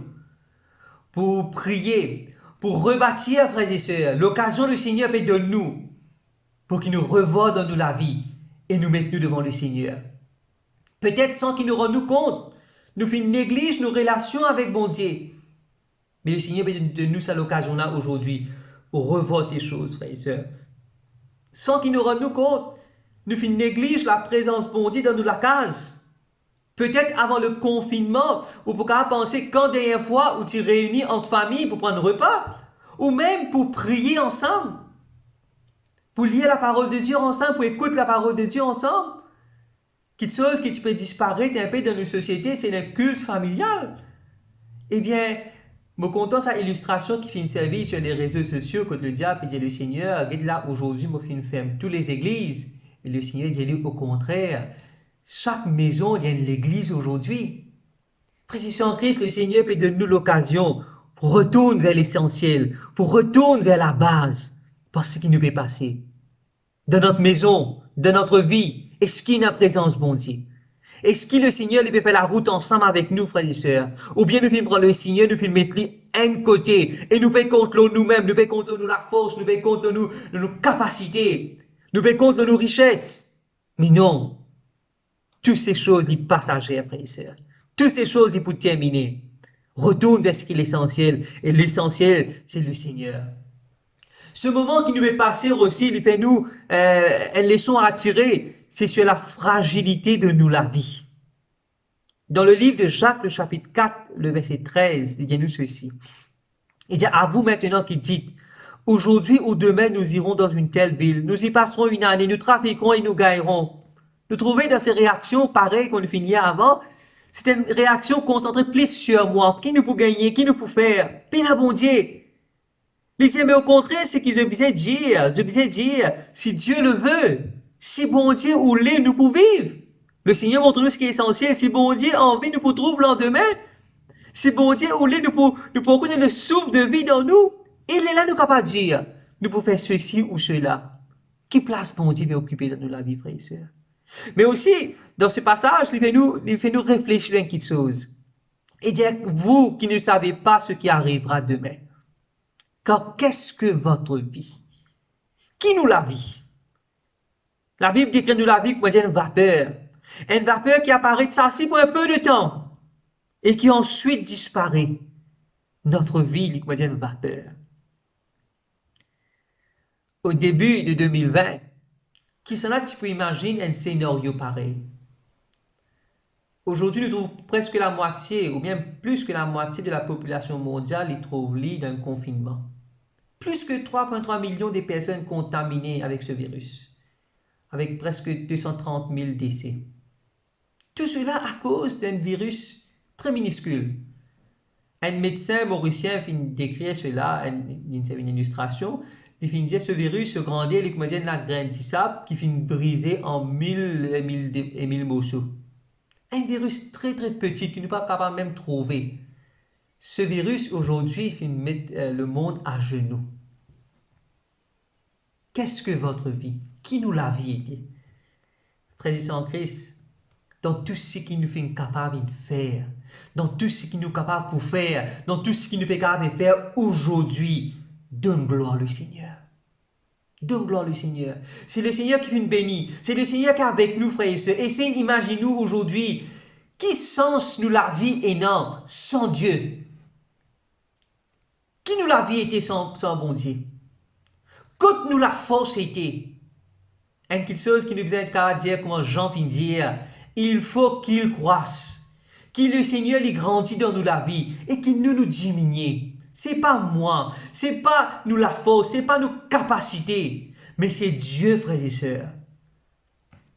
B: pour prier, pour rebâtir, frères et sœurs, l'occasion le Seigneur fait de nous, pour qu'il nous revoie dans nous la vie et nous mette nous devant le Seigneur. Peut-être sans qu'il nous rende compte, nous négligeons nos relations avec bon Dieu. Mais le Seigneur fait de nous cette occasion-là aujourd'hui pour revoir ces choses, frères et sœurs. Sans qu'il nous rende compte, nous négligeons la présence de bon Dieu dans nous la case. Peut-être avant le confinement, ou pour penser quand dernière fois où tu réunis entre familles pour prendre un repas, ou même pour prier ensemble, pour lire la parole de Dieu ensemble, pour écouter la parole de Dieu ensemble. Quelque chose qui peut disparaître un peu dans nos sociétés, c'est le culte familial. Eh bien, me content sa illustration qui fait une service sur les réseaux sociaux quand le diable dit le Seigneur, regarde là aujourd'hui, moi je ferme toutes les églises. Et le Seigneur dit au contraire, chaque maison il y a une église aujourd'hui. Frères et sœurs en Christ, le Seigneur peut donner nous l'occasion pour retourner vers l'essentiel, pour retourner vers la base, par ce qui nous peut passer. Dans notre maison, dans notre vie, est-ce qu'il y a une présence, bon Dieu? Est-ce que le Seigneur il peut faire la route ensemble avec nous, frères et sœurs? Ou bien nous pouvons prendre le Seigneur, nous pouvons mettre un côté, et nous pouvons contre nous-mêmes, nous pouvons contre nous la force, nous pouvons contre nous nos capacités, nous pouvons contre nos richesses. Mais non, toutes ces choses sont passagères, frères et sœurs. Toutes ces choses sont pour terminer. Retourne vers ce qui est l'essentiel, et l'essentiel, c'est le Seigneur. Ce moment qui nous est passé aussi, il fait nous une leçon à tirer, c'est sur la fragilité de nous la vie. Dans le livre de Jacques, le chapitre 4, le verset 13, il dit nous ceci. Il dit, à vous maintenant qui dites, aujourd'hui ou demain nous irons dans une telle ville, nous y passerons une année, nous trafiquerons et nous gagnerons. Nous trouvons dans ces réactions pareilles qu'on finit avant, c'était une réaction concentrée plus sur moi. Qui nous peut gagner, qui nous peut faire? Puis la bon Dieu. Mais au contraire, c'est qu'ils ont besoin de dire, si Dieu le veut, si bon Dieu ou l'est, nous pouvons vivre. Le Seigneur montre nous ce qui est essentiel. Si bon Dieu a envie, nous pouvons trouver le lendemain. Si bon Dieu ou l'est, nous pouvons connaître le souffle de vie dans nous. Il est là, nous capables de dire, nous pouvons faire ceci ou cela. Qui place bon Dieu va occuper dans nous la vie, frères et sœurs? Mais aussi, dans ce passage, il fait nous réfléchir à une petite chose. Et dire, vous qui ne savez pas ce qui arrivera demain. Car qu'est-ce que votre vie? Qui nous la vit? La Bible décrit nous la vie comme une vapeur. Une vapeur qui apparaît de ça pour un peu de temps et qui ensuite disparaît. Notre vie, comme une vapeur. Au début de 2020, qui s'en a, tu peux imaginer un scénario pareil. Aujourd'hui, nous trouvons presque la moitié, ou bien plus que la moitié de la population mondiale est trouve dans un confinement. Plus que 3,3 millions de personnes contaminées avec ce virus, avec presque 230 000 décès. Tout cela à cause d'un virus très minuscule. Un médecin mauricien décrit cela, une illustration, il finit ce virus se grandir, il imagine la graine de sable qui finit briser en mille morceaux. Un virus très très petit qui n'est pas capable même de trouver. Ce virus aujourd'hui finit mettre le monde à genoux. Qu'est-ce que votre vie? Qui nous la vie été? Frères et sœurs en Christ, dans tout ce qui nous fait capable de faire, dans tout ce qui nous est capable de faire, dans tout ce qui nous est capable de faire aujourd'hui, donne gloire au Seigneur. Donne gloire au Seigneur. C'est le Seigneur qui nous bénit. C'est le Seigneur qui est avec nous, frères et sœurs. Essayez d'imaginer aujourd'hui, qui sens nous la vie énorme sans Dieu? Qui nous la vie était sans bon Dieu? Quand nous la force était? Et quelque chose qui nous besoin de dire, comment Jean vient dire, il faut qu'il croisse, que le Seigneur il grandit dans nous la vie et qu'il nous diminue. C'est pas moi, c'est pas nous la force, c'est pas nos capacités, mais c'est Dieu, frères et sœurs.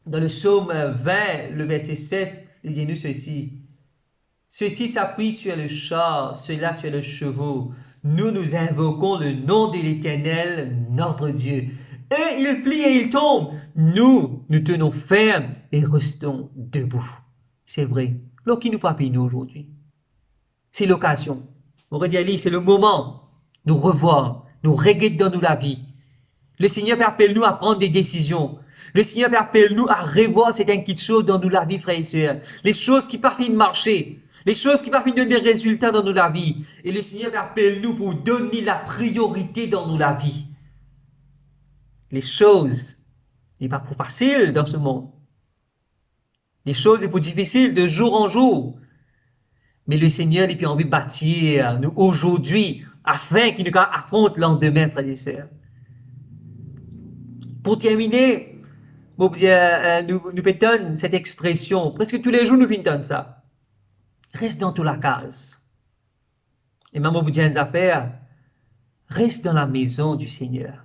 B: Dans le psaume 20, le verset 7, il dit nous ceci. Ceci s'appuie sur le char, cela sur le chevaux. Nous invoquons le nom de l'Éternel, notre Dieu. Et il plie et il tombe. Nous tenons ferme et restons debout. C'est vrai. Lorsqu'il nous papille nous aujourd'hui. C'est l'occasion. On aurait dit Ali, c'est le moment. Nous revoir, nous regarder dans nous la vie. Le Seigneur appelle nous à prendre des décisions. Le Seigneur appelle nous à revoir certaines petites choses dans nous la vie, frères et sœurs. Les choses qui parviennent de marcher. Les choses qui parviennent de donner des résultats dans nous la vie. Et le Seigneur appelle nous pour donner la priorité dans nous la vie. Les choses n'est pas plus facile dans ce monde. Les choses sont plus difficiles de jour en jour. Mais le Seigneur il a envie de bâtir nous aujourd'hui afin qu'il nous affronte le lendemain, frères et sœurs. Pour terminer, nous pétons cette expression. Presque tous les jours nous finissons ça. Reste dans toute la case. Et même au bout d'une affaire, reste dans la maison du Seigneur.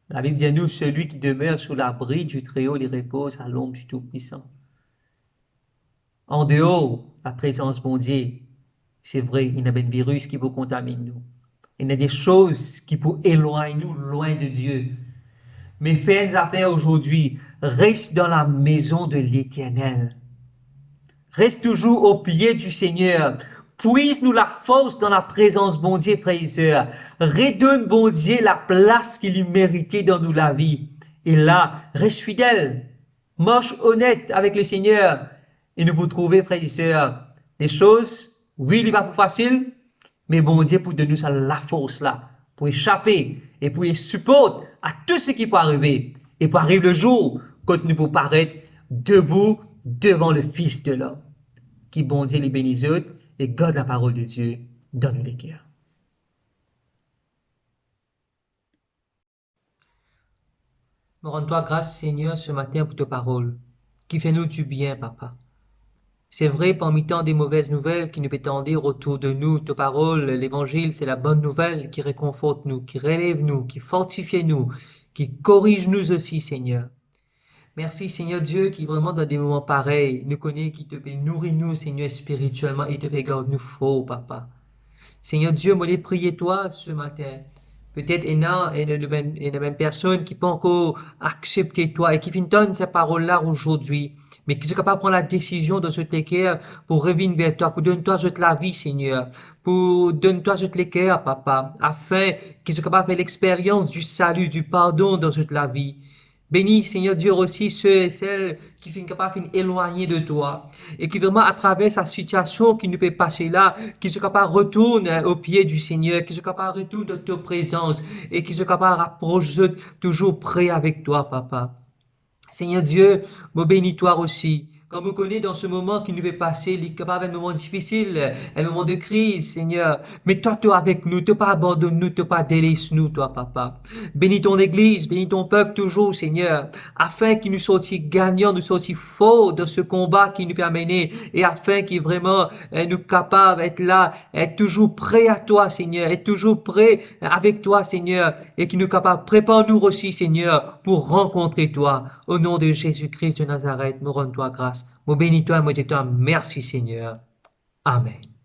B: La Bible dit à nous, celui qui demeure sous l'abri du Très-Haut, il repose à l'ombre du Tout-Puissant. En dehors, la présence de Dieu, c'est vrai, il y a un virus qui peut contaminer nous. Il y a des choses qui peuvent éloigner nous loin de Dieu. Mais fais une affaire aujourd'hui, reste dans la maison de l'Éternel. Reste toujours au pied du Seigneur. Puise-nous la force dans la présence, bon Dieu, frères et sœurs. Redonne, bon Dieu, la place qu'il lui méritait dans nous la vie. Et là, reste fidèle. Marche honnête avec le Seigneur. Et nous vous trouvez, frères et sœurs, les choses, oui, il va pas facile, mais bon Dieu, pour donner ça la force là, pour échapper et pour supporter à tout ce qui peut arriver. Et pour arriver le jour, quand nous pouvons paraître debout devant le Fils de l'homme. Qui bon Dieu les bénisse et garde la parole de Dieu dans nos cœurs. Nous rendons-toi grâce, Seigneur, ce matin pour ta parole, qui fait nous du bien, Papa. C'est vrai, parmi tant des mauvaises nouvelles qui nous pétendent autour de nous, ta parole, l'évangile, c'est la bonne nouvelle qui réconforte nous, qui relève nous, qui fortifie nous, qui corrige nous aussi, Seigneur. Merci, Seigneur Dieu, qui vraiment dans des moments pareils, nous connaît, qui te fait nourrir nous, Seigneur, spirituellement, et te fait garder nous fort, Papa. Seigneur Dieu, moi, les prier toi ce matin. Peut-être il y a une même personne qui peut encore accepter toi et qui donne ces paroles-là aujourd'hui, mais qui est capable de prendre la décision de se cœur pour revenir vers toi, pour donner toi toute la vie, Seigneur, pour donner toi toute les cœurs, Papa, afin qu'ils soient capables de faire l'expérience du salut, du pardon dans toute la vie. Bénis, Seigneur Dieu, aussi ceux et celles qui sont capables d'éloigner de toi et qui vraiment à travers sa situation qui nous peut passer là, qui sont capables de retourner au pied du Seigneur, qui sont capables de retourner de ta présence et qui sont capables de rapprocher toujours près avec toi, Papa. Seigneur Dieu, me bénis-toi aussi. Quand vous connaissez dans ce moment qui nous fait passer, il est capable un moment difficile, un moment de crise, Seigneur. Mais toi, tu es avec nous, tu pas abandonne nous, tu pas délaisse nous, toi, Papa. Bénis ton Église, bénis ton peuple toujours, Seigneur, afin qu'il nous sortit gagnants, nous sortit forts de ce combat qui nous permet et afin qu'il vraiment nous capable d'être là, être toujours prêt à toi, Seigneur, être toujours prêt avec toi, Seigneur, et qui nous capable prépare-nous aussi, Seigneur, pour rencontrer toi. Au nom de Jésus-Christ de Nazareth, nous rendons-toi grâce. Moi bénis-toi, moi dis-toi merci Seigneur. Amen.